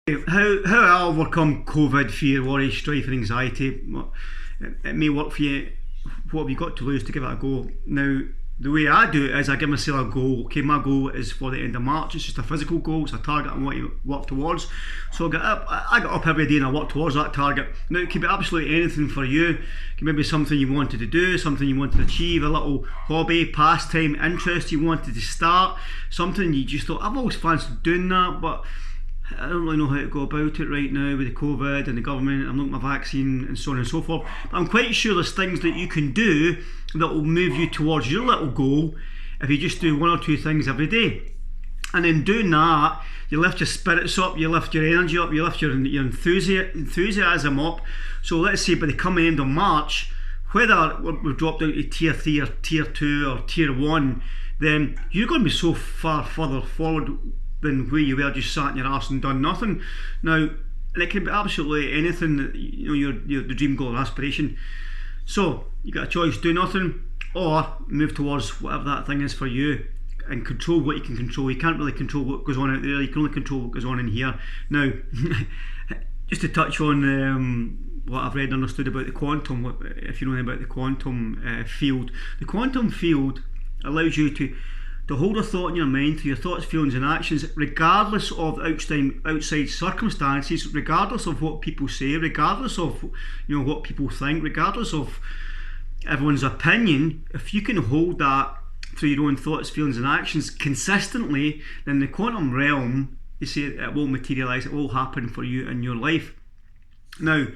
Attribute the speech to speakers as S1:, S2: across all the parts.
S1: How I overcome COVID, fear, worry, strife, and anxiety. It may work for you. What have you got to lose to give it a go? Now, the way I do it is I give myself a goal. Okay, my goal is for the end of March. It's just a physical goal. It's a target I want to work towards. So I get up every day and I work towards that target. Now, it could be absolutely anything for you. It could maybe something you wanted to do, something you wanted to achieve, a little hobby, pastime, interest you wanted to start, something you just thought, I've always fancied doing that, but I don't really know how to go about it right now with the COVID and the government. I'm looking at my vaccine and so on and so forth. But I'm quite sure there's things that you can do that will move you towards your little goal if you just do one or two things every day. And in doing that, you lift your spirits up, you lift your energy up, you lift your enthusiasm up. So let's say by the coming end of March, whether we've dropped out to tier 3 or tier 2 or tier 1, then you're going to be so far further forward than where you were just sat in your arse and done nothing. Now, and it can be absolutely anything that your the dream, goal, or aspiration. So you got a choice: do nothing or move towards whatever that thing is for you, and control what you can control. You can't really control what goes on out there. You can only control what goes on in here. Now, just to touch on what I've read and understood about the quantum. If you know anything about the quantum field, the quantum field allows you to hold a thought in your mind through your thoughts, feelings and actions, regardless of outside circumstances, regardless of what people say, regardless of what people think, regardless of everyone's opinion. If you can hold that through your own thoughts, feelings and actions consistently, then the quantum realm, they say it will materialise, it will happen for you in your life. Now,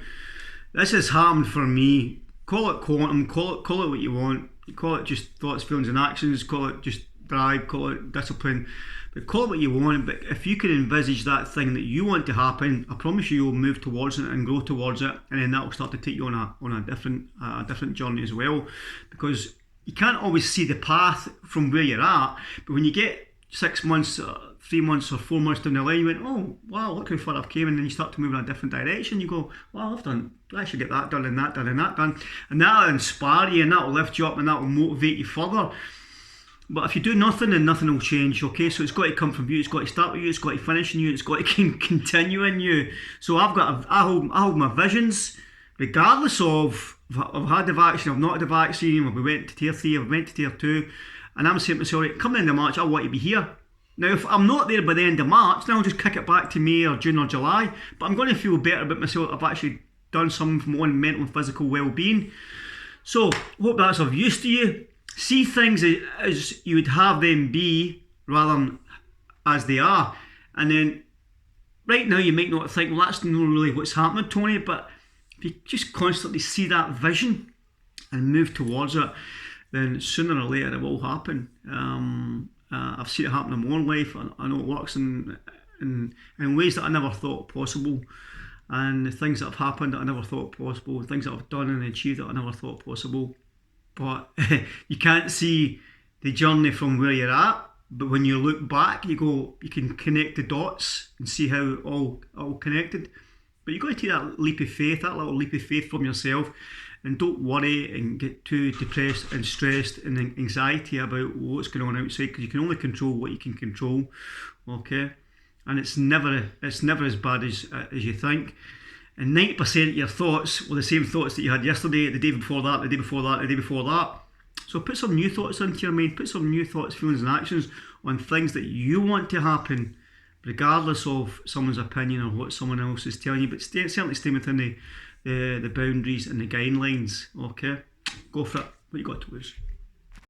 S1: this has happened for me. Call it quantum, call it what you want. Call it just thoughts, feelings and actions, call it just drive, call it discipline, but call it what you want. But if you can envisage that thing that you want to happen, I promise you'll move towards it and grow towards it, and then that will start to take you on a different journey as well, because you can't always see the path from where you're at. But when you get 6 months, 3 months or 4 months down the line, you went, oh wow, look how far I've came, and then you start to move in a different direction. You go, wow, I should get that done and that done and that done, and that'll inspire you and that'll lift you up and that'll motivate you further. But if you do nothing, then nothing will change, okay? So it's got to come from you, it's got to start with you, it's got to finish in you, it's got to continue in you. So I hold my visions, regardless of if I've had the vaccine, I've not had the vaccine, if we went to tier 3, if we went to tier 2, and I'm saying to myself, right, come the end of March, I want to be here. Now, if I'm not there by the end of March, then I'll just kick it back to May or June or July, but I'm going to feel better about myself. I've actually done something for my own mental and physical well-being. So, hope that's of use to you. See things as you would have them be rather than as they are. And then right now you might not think, well, that's not really what's happening, Tony, but if you just constantly see that vision and move towards it, then sooner or later it will happen. I've seen it happen in my own life. I know it works in ways that I never thought possible, and the things that have happened that I never thought possible, things that I've done and achieved that I never thought possible. But you can't see the journey from where you're at. But when you look back, you can connect the dots and see how all connected. But you've got to take that leap of faith, that little leap of faith from yourself, and don't worry and get too depressed and stressed and anxiety about what's going on outside, because you can only control what you can control, okay? And it's never as bad as you think. And 90% of your thoughts were the same thoughts that you had yesterday, the day before that, the day before that, the day before that. So put some new thoughts into your mind, put some new thoughts, feelings and actions on things that you want to happen, regardless of someone's opinion or what someone else is telling you. But certainly stay within the boundaries and the guidelines, okay? Go for it. What you got to lose?